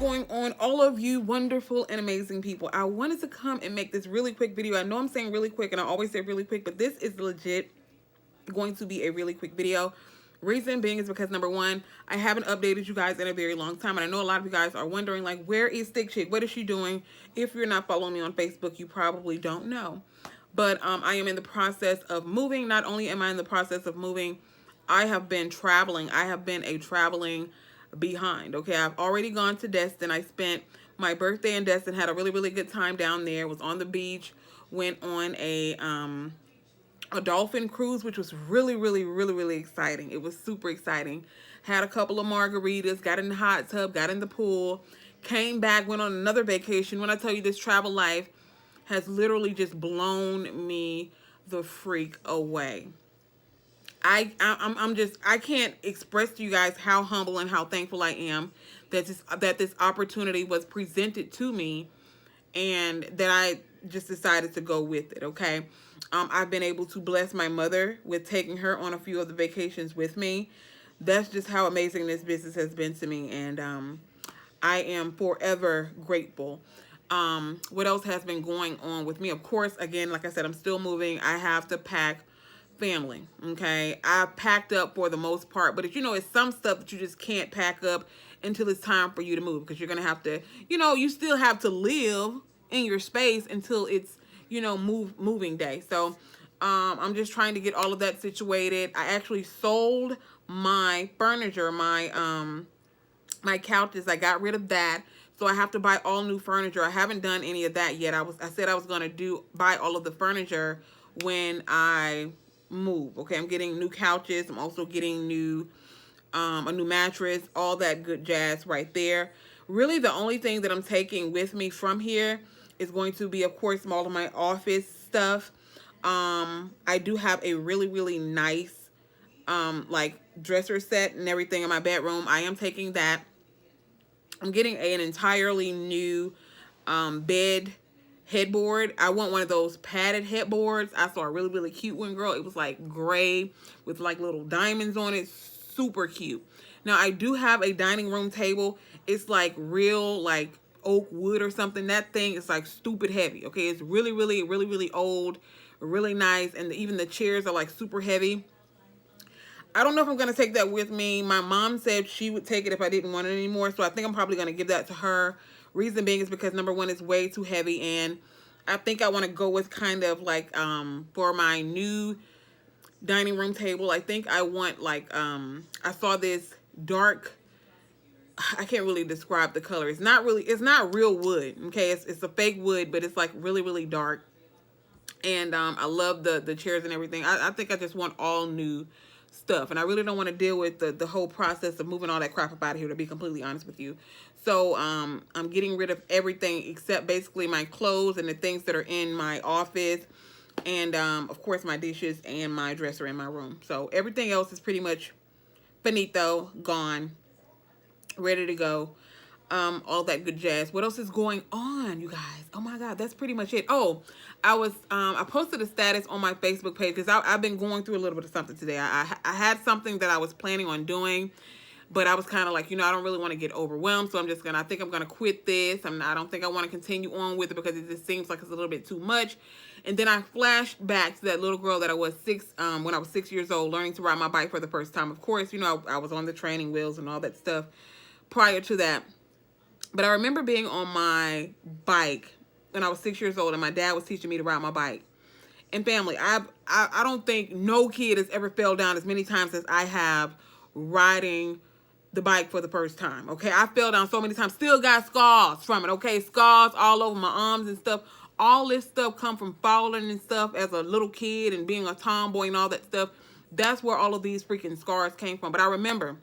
going on, all of you wonderful and amazing people? I wanted to come and make this really quick video. I know I'm saying really quick, and I always say really quick, but this is legit going to be a really quick video. Reason being is because, number one, I haven't updated you guys in a very long time, and I know a lot of you guys are wondering, like, where is Thick Chick? What is she doing? If you're not following me on Facebook, you probably don't know. But I am in the process of moving. Not only am I in the process of moving, I have been traveling. I have been a traveling behind. Okay, I've already gone to Destin. I spent my birthday in Destin, had a really, really good time down there, was on the beach, went on a dolphin cruise, which was really, really, really, really exciting. It was super exciting. Had a couple of margaritas, got in the hot tub, got in the pool, came back, went on another vacation. When I tell you, this travel life has literally just blown me the freak away. I can't express to you guys how humble and how thankful I am that this opportunity was presented to me, and that I just decided to go with it. Okay, I've been able to bless my mother with taking her on a few of the vacations with me. That's just how amazing this business has been to me, and I am forever grateful. What else has been going on with me? Of course, again, like I said, I'm still moving. I have to pack family. Okay, I packed up for the most part, but it's some stuff that you just can't pack up until it's time for you to move, because you're gonna have to, you still have to live in your space until it's, moving day. So I'm just trying to get all of that situated. I actually sold my furniture, my couches. I got rid of that. So I have to buy all new furniture. I haven't done any of that yet. I said I was going to buy all of the furniture when I move. Okay, I'm getting new couches. I'm also getting a new mattress, all that good jazz right there. Really, the only thing that I'm taking with me from here is going to be, of course, all of my office stuff. I do have a really, really nice like dresser set and everything in my bedroom. I am taking that. I'm getting an entirely new bed headboard. I want one of those padded headboards. I saw a really, really cute one, girl. It was like gray with like little diamonds on it. Super cute. Now, I do have a dining room table. It's like real, like oak wood or something. That thing is like stupid heavy. Okay, it's really, really, really, really old, really nice, and even the chairs are like super heavy. I don't know if I'm going to take that with me. My mom said she would take it if I didn't want it anymore, so I think I'm probably going to give that to her. Reason being is because, number one, it's way too heavy, and I think I want to go with kind of like, for my new dining room table, I think I want like, I saw this dark, I can't really describe the color. It's not real wood, okay? It's a fake wood, but it's like really, really dark, and I love the chairs and everything. I think I just want all new stuff, and I really don't want to deal with the whole process of moving all that crap up out of here, to be completely honest with you. So I'm getting rid of everything except basically my clothes and the things that are in my office, and of course my dishes and my dresser in my room. So everything else is pretty much finito, gone, ready to go. All that good jazz. What else is going on, you guys? Oh my God, that's pretty much it. Oh, I posted a status on my Facebook page because I've been going through a little bit of something today. I had something that I was planning on doing, but I was kind of like, I don't really want to get overwhelmed, so I think I'm gonna quit this. I don't think I want to continue on with it because it just seems like it's a little bit too much. And then I flashed back to that little girl that I was when I was 6 years old, learning to ride my bike for the first time. Of course, I was on the training wheels and all that stuff prior to that. But I remember being on my bike when I was 6 years old, and my dad was teaching me to ride my bike. And family, I don't think no kid has ever fell down as many times as I have riding the bike for the first time. Okay, I fell down so many times, still got scars from it. Okay, scars all over my arms and stuff. All this stuff come from falling and stuff as a little kid and being a tomboy and all that stuff. That's where all of these freaking scars came from. But I remember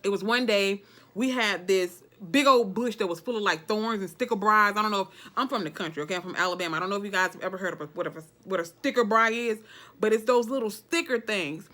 it was one day we had this big old bush that was full of like thorns and sticker briars. I don't know if I'm from the country, okay? I'm from Alabama. I don't know if you guys have ever heard of what a sticker briar is, but it's those little sticker things.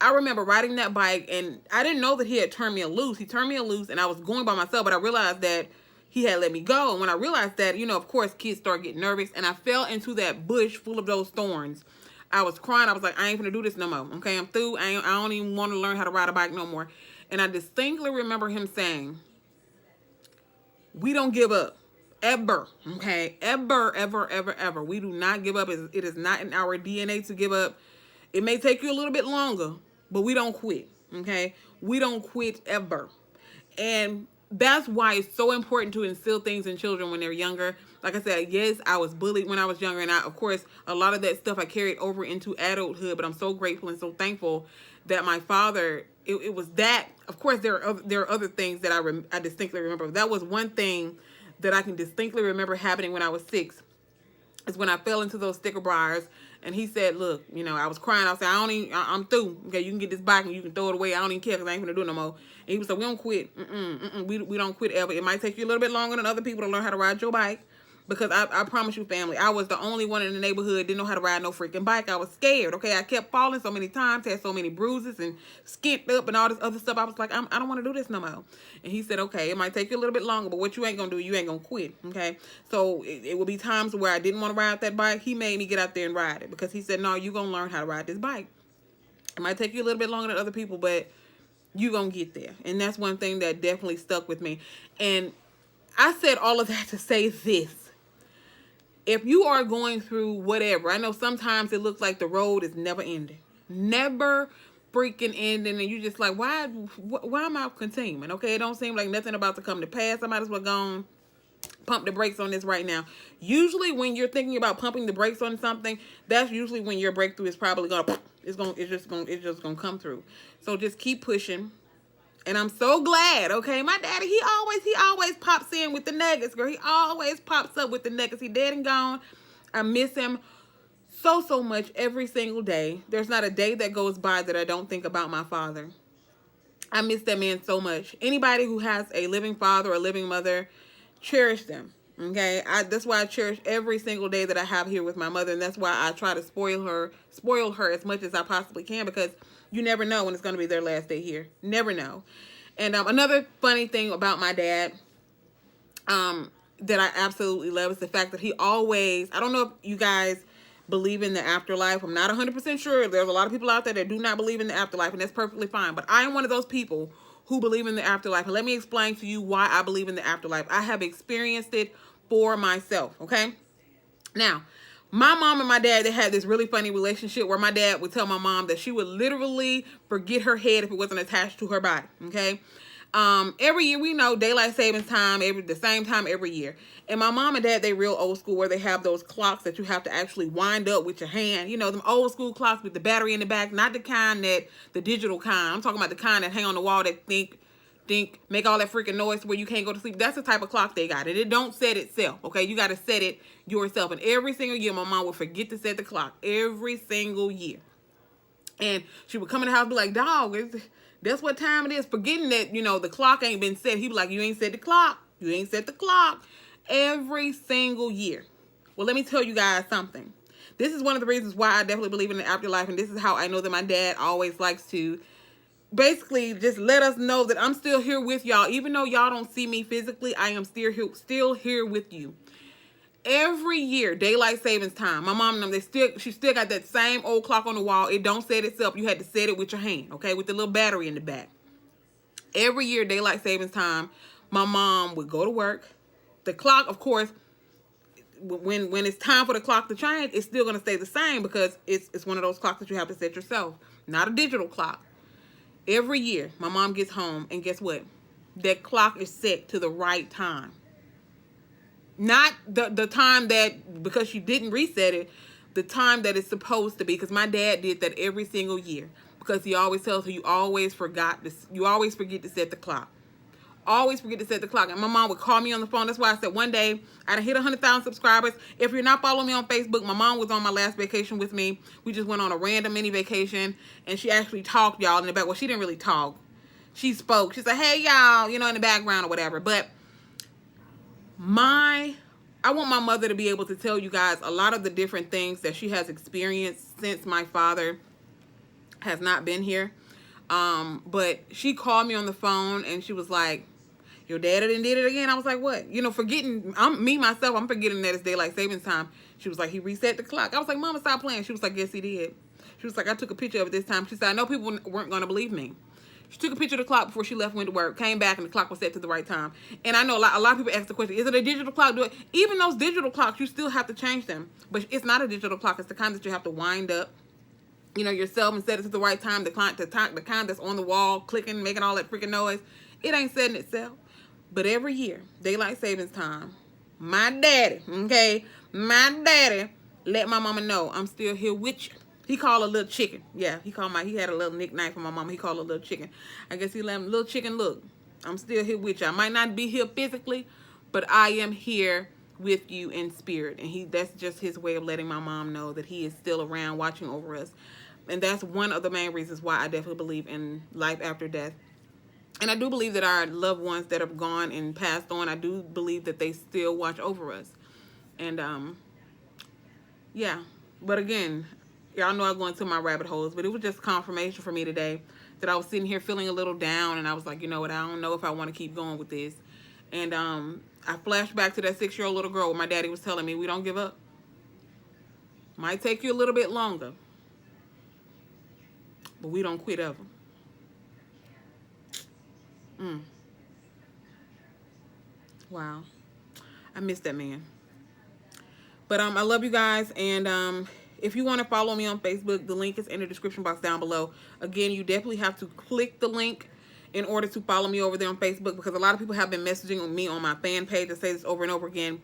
I remember riding that bike, and I didn't know that he had turned me loose. He turned me loose, and I was going by myself, but I realized that he had let me go. And when I realized that, of course, kids start getting nervous, and I fell into that bush full of those thorns. I was crying. I was like, I ain't gonna do this no more. Okay, I'm through. I don't even want to learn how to ride a bike no more. And I distinctly remember him saying, We don't give up. Ever. Okay? Ever, ever, ever, ever. We do not give up. It is not in our DNA to give up. It may take you a little bit longer, but we don't quit. Okay? We don't quit ever. And that's why it's so important to instill things in children when they're younger. Like I said, yes, I was bullied when I was younger. And of course, a lot of that stuff I carried over into adulthood. But I'm so grateful and so thankful that my father, it was that. Of course, there are other things that I distinctly remember. That was one thing that I can distinctly remember happening when I was 6. Is when I fell into those sticker briars. And he said, look, I was crying. I said, I'm through. Okay, you can get this bike and you can throw it away. I don't even care because I ain't going to do it no more. And he was like, we don't quit. We don't quit ever. It might take you a little bit longer than other people to learn how to ride your bike. Because I promise you, family, I was the only one in the neighborhood didn't know how to ride no freaking bike. I was scared, okay? I kept falling so many times, had so many bruises and skinned up and all this other stuff. I was like, I don't want to do this no more. And he said, okay, it might take you a little bit longer, but what you ain't going to do, you ain't going to quit, okay? So it would be times where I didn't want to ride that bike. He made me get out there and ride it because he said, no, you're going to learn how to ride this bike. It might take you a little bit longer than other people, but you're going to get there. And that's one thing that definitely stuck with me. And I said all of that to say this. If you are going through whatever, I know sometimes it looks like the road is never ending. Never freaking ending. And you just like, why am I continuing? Okay, it don't seem like nothing about to come to pass. I might as well go on, pump the brakes on this right now. Usually when you're thinking about pumping the brakes on something, that's usually when your breakthrough is probably it's just gonna come through. So just keep pushing. And I'm so glad, okay? My daddy, he always pops in with the nuggets, girl. He always pops up with the nuggets. He dead and gone. I miss him so much every single day. There's not a day that goes by that I don't think about my father. I miss that man so much. Anybody who has a living father or a living mother, cherish them, okay? That's why I cherish every single day that I have here with my mother, and that's why I try to spoil her as much as I possibly can, because you never know when it's going to be their last day here. Never know. And another funny thing about my dad that I absolutely love is the fact that he always, I don't know if you guys believe in the afterlife. I'm not 100% sure. There's a lot of people out there that do not believe in the afterlife, and that's perfectly fine. But I am one of those people who believe in the afterlife. And let me explain to you why I believe in the afterlife. I have experienced it for myself, okay? Now, my mom and my dad, they had this really funny relationship where my dad would tell my mom that she would literally forget her head if it wasn't attached to her body, okay? Every year, we know daylight savings time, the same time every year. And my mom and dad, they real old school where they have those clocks that you have to actually wind up with your hand. You know, them old school clocks with the battery in the back, not the kind the digital kind. I'm talking about the kind that hang on the wall that think, make all that freaking noise where you can't go to sleep. That's the type of clock they got. And it don't set itself, okay? You got to set it yourself. And every single year, my mom would forget to set the clock. Every single year. And she would come in the house and be like, dog, that's what time it is. Forgetting that, the clock ain't been set. He'd be like, you ain't set the clock. You ain't set the clock. Every single year. Well, let me tell you guys something. This is one of the reasons why I definitely believe in the afterlife. And this is how I know that my dad always likes to basically just let us know that I'm still here with y'all. Even though y'all don't see me physically, I am still here with you. Every year, daylight savings time, my mom and them, she still got that same old clock on the wall. It don't set itself. You had to set it with your hand, okay, with the little battery in the back. Every year, daylight savings time, my mom would go to work. The clock, of course, when it's time for the clock to change, it's still going to stay the same because it's one of those clocks that you have to set yourself, not a digital clock. Every year, my mom gets home, and guess what? That clock is set to the right time. Not the time that, because she didn't reset it, the time that it's supposed to be. Because my dad did that every single year. Because he always tells her, you always forget to set the clock. Always forget to set the clock. And my mom would call me on the phone. That's why I said one day, I hit 100,000 subscribers. If you're not following me on Facebook, my mom was on my last vacation with me. We just went on a random mini vacation. And she actually talked, y'all, in the back. Well, she didn't really talk. She spoke. She said, hey, y'all, in the background or whatever. But I want my mother to be able to tell you guys a lot of the different things that she has experienced since my father has not been here. But she called me on the phone and she was like, your daddy done did it again. I was like, what? Forgetting, I'm forgetting that it's daylight savings time. She was like, he reset the clock. I was like, Mama, stop playing. She was like, yes, he did. She was like, I took a picture of it this time. She said, I know people weren't going to believe me. She took a picture of the clock before she left, went to work, came back, and the clock was set to the right time. And I know a lot of people ask the question, is it a digital clock? Even those digital clocks, you still have to change them. But it's not a digital clock. It's the kind that you have to wind up, you know, yourself and set it to the right time. The kind that's on the wall, clicking, making all that freaking noise. It ain't setting itself. But every year, daylight savings time, my daddy, okay, my daddy let my mama know I'm still here with you. He called her little chicken. Yeah, he had a little nickname for my mama. He called her little chicken. I guess he let him, little chicken, look, I'm still here with you. I might not be here physically, but I am here with you in spirit. And that's just his way of letting my mom know that he is still around watching over us. And that's one of the main reasons why I definitely believe in life after death. And I do believe that our loved ones that have gone and passed on, I do believe that they still watch over us. And, yeah. But again, y'all know I go into my rabbit holes, but it was just confirmation for me today that I was sitting here feeling a little down, and I was like, you know what, I don't know if I want to keep going with this. And I flashed back to that 6-year-old little girl where my daddy was telling me, we don't give up. Might take you a little bit longer, but we don't quit ever. Wow. I miss that man. But I love you guys, and if you want to follow me on Facebook, the link is in the description box down below. Again, you definitely have to click the link in order to follow me over there on Facebook, because a lot of people have been messaging me on my fan page. I say this over and over again.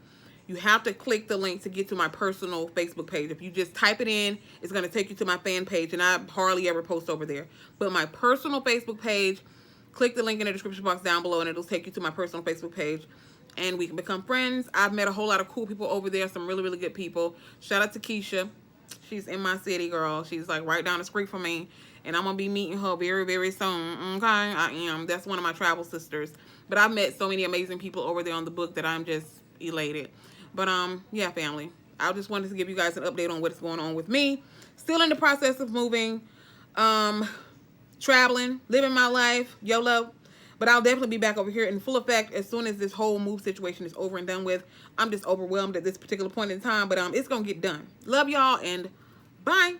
You have to click the link to get to my personal Facebook page. If you just type it in, it's going to take you to my fan page, and I hardly ever post over there. But my personal Facebook page, click the link in the description box down below, and it'll take you to my personal Facebook page, and we can become friends. I've met a whole lot of cool people over there, some really, really good people. Shout out to Keisha. She's in my city, girl. She's like right down the street from me, and I'm going to be meeting her very, very soon, okay? I am. That's one of my travel sisters. But I've met so many amazing people over there on the book that I'm just elated. But, yeah, family. I just wanted to give you guys an update on what's going on with me. Still in the process of moving, traveling, living my life, YOLO. But I'll definitely be back over here in full effect as soon as this whole move situation is over and done with. I'm just overwhelmed at this particular point in time, but it's going to get done. Love y'all, and bye.